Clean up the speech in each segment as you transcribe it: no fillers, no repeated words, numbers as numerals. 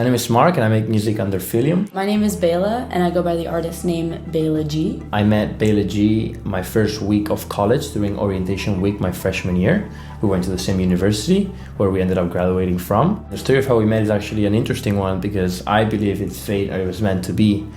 My name is Mark and I make music under Felium. My name is Bayla and I go by the artist name Bayla G. I met Bayla G my first week of college during orientation week my freshman year. We went to the same university where we ended up graduating from. The story of how we met is actually an interesting one because I believe it's fate or it was meant to be.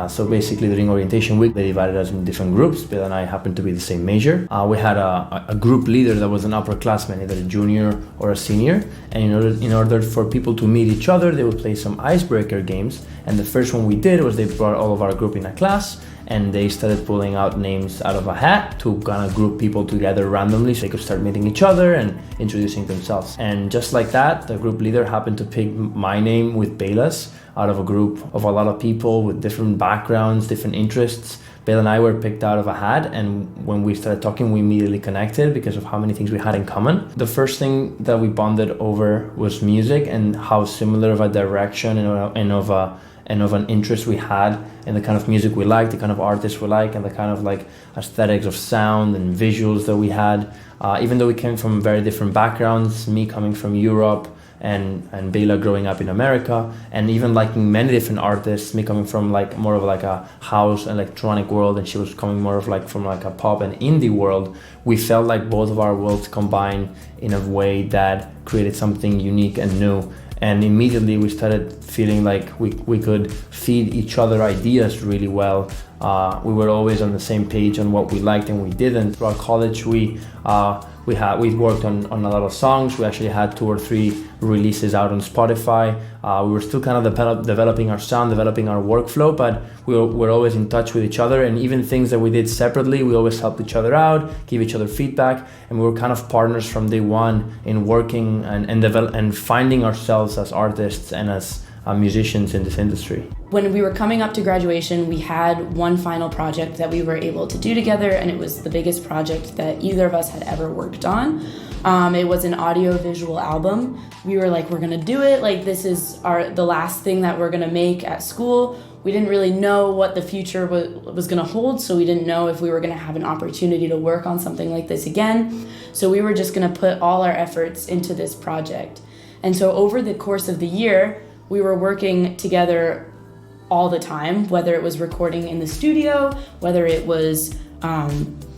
So basically during orientation week, they divided us in different groups. Bill and I happened to be the same major. We had a group leader that was an upperclassman, either a junior or a senior. And in order for people to meet each other, they would play some icebreaker games. And the first one we did was they brought all of our group in a class and they started pulling out names out of a hat to kind of group people together randomly so they could start meeting each other and introducing themselves. And just like that, the group leader happened to pick my name with Bayla's out of a group of a lot of people with different backgrounds, different interests. Bayla and I were picked out of a hat, and when we started talking, we immediately connected because of how many things we had in common. The first thing that we bonded over was music and how similar of a direction and of an interest we had in the kind of music we like, the kind of artists we like, and the kind of like aesthetics of sound and visuals that we had. Even though we came from very different backgrounds, me coming from Europe, and Bayla growing up in America, and even liking many different artists, me coming from like more of like a house electronic world and she was coming more of like from like a pop and indie world, we felt like both of our worlds combined in a way that created something unique and new. And immediately we started feeling like we could feed each other ideas really well. We were always on the same page on what we liked and we didn't. Throughout college, we worked on a lot of songs. We actually had 2 or 3 releases out on Spotify. We were still kind of developing our sound, developing our workflow, but we were always in touch with each other. And even things that we did separately, we always helped each other out, give each other feedback, and we were kind of partners from day one in working and finding ourselves as artists and as musicians in this industry. When we were coming up to graduation, we had one final project that we were able to do together, and it was the biggest project that either of us had ever worked on. It was an audiovisual album. We were like, we're gonna do it. Like, this is the last thing that we're gonna make at school. We didn't really know what the future was gonna hold, so we didn't know if we were gonna have an opportunity to work on something like this again. So we were just gonna put all our efforts into this project. And so over the course of the year, we were working together all the time, whether it was recording in the studio, whether it was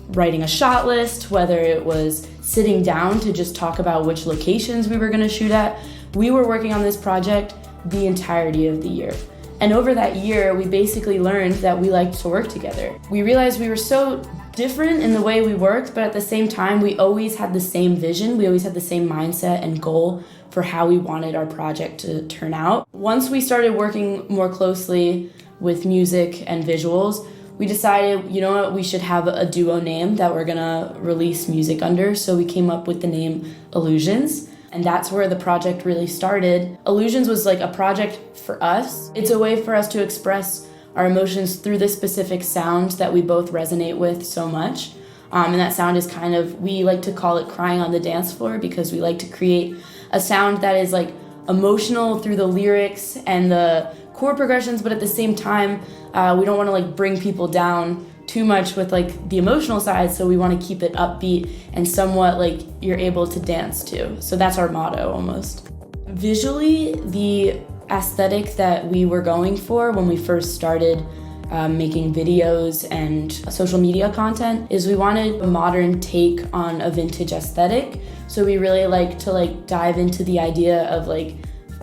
writing a shot list, whether it was sitting down to just talk about which locations we were gonna shoot at. We were working on this project the entirety of the year. And over that year, we basically learned that we liked to work together. We realized we were so different in the way we worked, but at the same time, we always had the same vision. We always had the same mindset and goal for how we wanted our project to turn out. Once we started working more closely with music and visuals, we decided, you know what, we should have a duo name that we're gonna release music under. So we came up with the name ILLUZIONS. And that's where the project really started. ILLUZIONS was like a project for us. It's a way for us to express our emotions through this specific sound that we both resonate with so much. And that sound is kind of, we like to call it crying on the dance floor because we like to create a sound that is like emotional through the lyrics and the chord progressions, but at the same time, we don't want to like bring people down too much with like the emotional side, so we want to keep it upbeat and somewhat like you're able to dance to. So that's our motto almost. Visually, the aesthetic that we were going for when we first started making videos and social media content is we wanted a modern take on a vintage aesthetic. So we really like to like dive into the idea of like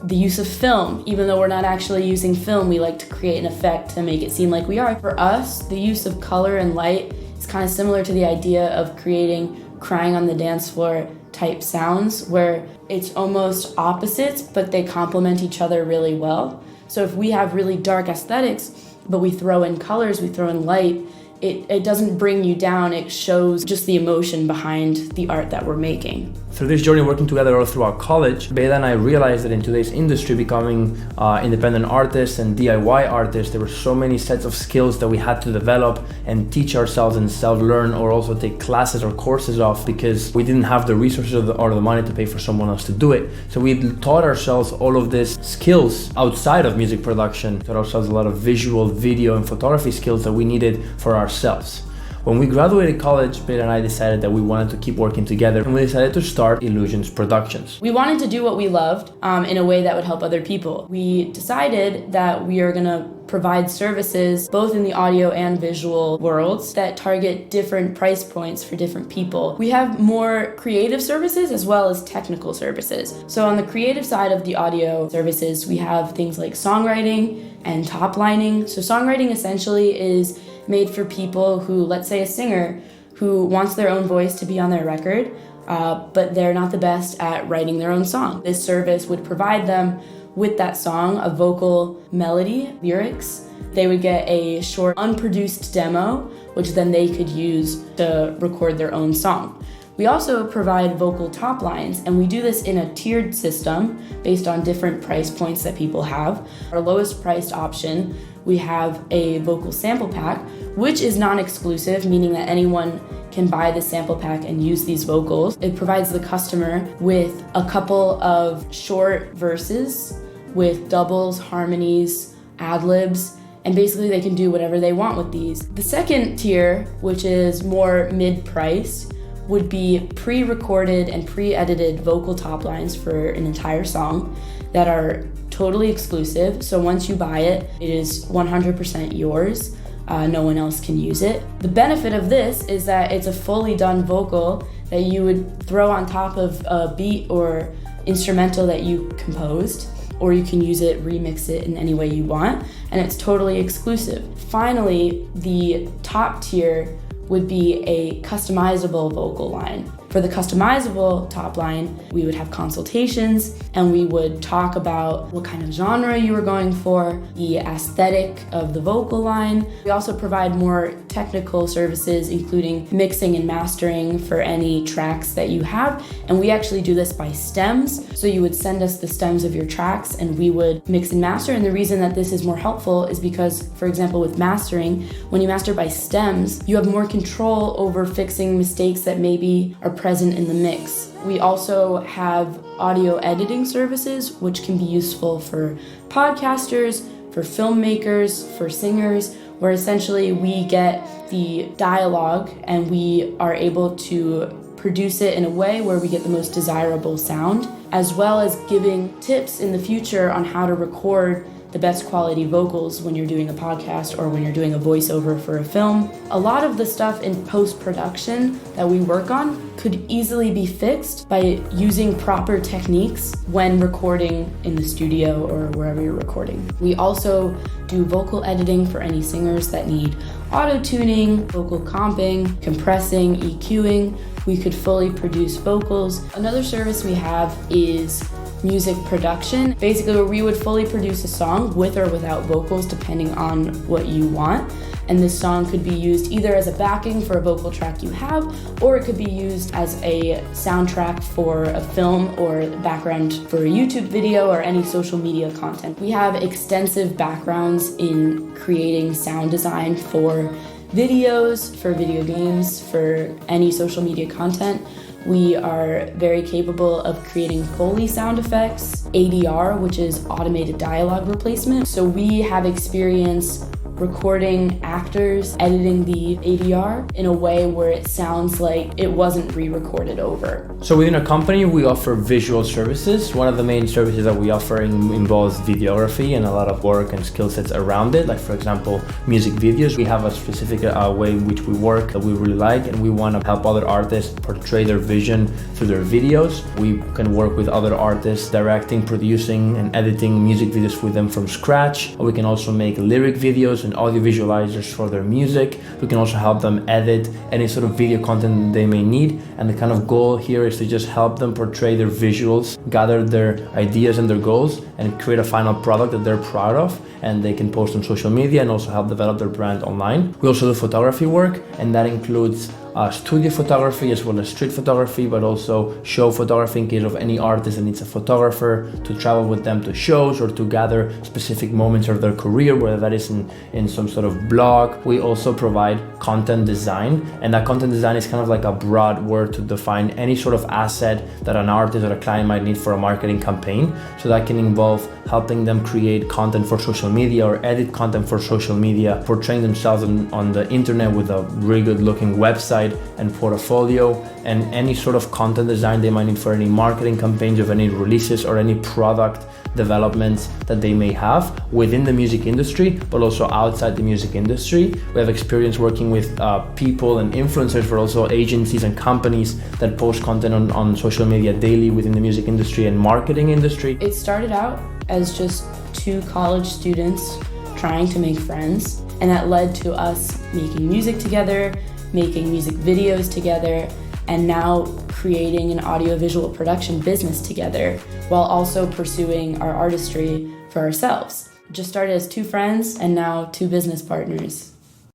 the use of film. Even though we're not actually using film, we like to create an effect to make it seem like we are. For us, the use of color and light is kind of similar to the idea of creating crying on the dance floor type sounds where it's almost opposites, but they complement each other really well. So if we have really dark aesthetics, but we throw in colors, we throw in light, it doesn't bring you down, it shows just the emotion behind the art that we're making. Through this journey working together all throughout college, Bayla and I realized that in today's industry, becoming independent artists and DIY artists, there were so many sets of skills that we had to develop and teach ourselves and self-learn, or also take classes or courses off, because we didn't have the resources or the money to pay for someone else to do it. So we taught ourselves all of these skills outside of music production, taught ourselves a lot of visual, video, and photography skills that we needed for ourselves. When we graduated college, Bayla and I decided that we wanted to keep working together, and we decided to start ILLUZIONS Productions. We wanted to do what we loved in a way that would help other people. We decided that we are gonna provide services both in the audio and visual worlds that target different price points for different people. We have more creative services as well as technical services. So on the creative side of the audio services, we have things like songwriting and top lining. So songwriting essentially is made for people who, let's say a singer who wants their own voice to be on their record, but they're not the best at writing their own song. This service would provide them with that song, a vocal melody, lyrics. They would get a short unproduced demo, which then they could use to record their own song. We also provide vocal top lines, and we do this in a tiered system based on different price points that people have. Our lowest priced option, we have a vocal sample pack, which is non-exclusive, meaning that anyone can buy the sample pack and use these vocals. It provides the customer with a couple of short verses with doubles, harmonies, ad-libs, and basically they can do whatever they want with these. The second tier, which is more mid-price, would be pre-recorded and pre-edited vocal top lines for an entire song that are totally exclusive. So once you buy it, it is 100% yours. No one else can use it. The benefit of this is that it's a fully done vocal that you would throw on top of a beat or instrumental that you composed, or you can use it, remix it in any way you want, and it's totally exclusive. Finally, the top tier would be a customizable vocal line. For the customizable top line, we would have consultations and we would talk about what kind of genre you were going for, the aesthetic of the vocal line. We also provide more technical services, including mixing and mastering for any tracks that you have. And we actually do this by stems. So you would send us the stems of your tracks and we would mix and master. And the reason that this is more helpful is because, for example, with mastering, when you master by stems, you have more control over fixing mistakes that maybe are present in the mix. We also have audio editing services, which can be useful for podcasters, for filmmakers, for singers, where essentially we get the dialogue and we are able to produce it in a way where we get the most desirable sound, as well as giving tips in the future on how to record the best quality vocals when you're doing a podcast or when you're doing a voiceover for a film. A lot of the stuff in post-production that we work on could easily be fixed by using proper techniques when recording in the studio or wherever you're recording. We also do vocal editing for any singers that need auto-tuning, vocal comping, compressing, EQing. We could fully produce vocals. Another service we have is music production, basically where we would fully produce a song with or without vocals depending on what you want. And this song could be used either as a backing for a vocal track you have, or it could be used as a soundtrack for a film or background for a YouTube video or any social media content. We have extensive backgrounds in creating sound design for videos, for video games, for any social media content. We are very capable of creating Foley sound effects, ADR, which is automated dialogue replacement. So we have experience recording actors, editing the ADR in a way where it sounds like it wasn't re-recorded over. So within our company, we offer visual services. One of the main services that we offer involves videography and a lot of work and skill sets around it. Like for example, music videos. We have a specific way in which we work that we really like, and we want to help other artists portray their vision through their videos. We can work with other artists directing, producing, and editing music videos with them from scratch. We can also make lyric videos and audio visualizers for their music. We can also help them edit any sort of video content they may need, and the kind of goal here is to just help them portray their visuals, gather their ideas and their goals, and create a final product that they're proud of and they can post on social media and also help develop their brand online. We also do photography work, and that includes studio photography as well as street photography, but also show photography in case of any artist that needs a photographer to travel with them to shows or to gather specific moments of their career, whether that is in some sort of blog. We also provide content design, and that content design is kind of like a broad word to define any sort of asset that an artist or a client might need for a marketing campaign. So that can involve helping them create content for social media or edit content for social media, portraying themselves on the internet with a really good looking website and portfolio, and any sort of content design they might need for any marketing campaigns of any releases or any product developments that they may have within the music industry, but also outside the music industry. We have experience working with people and influencers, but also agencies and companies that post content on social media daily within the music industry and marketing industry. It started out as just two college students trying to make friends, and that led to us making music together, making music videos together, and now creating an audiovisual production business together while also pursuing our artistry for ourselves. Just started as two friends and now two business partners.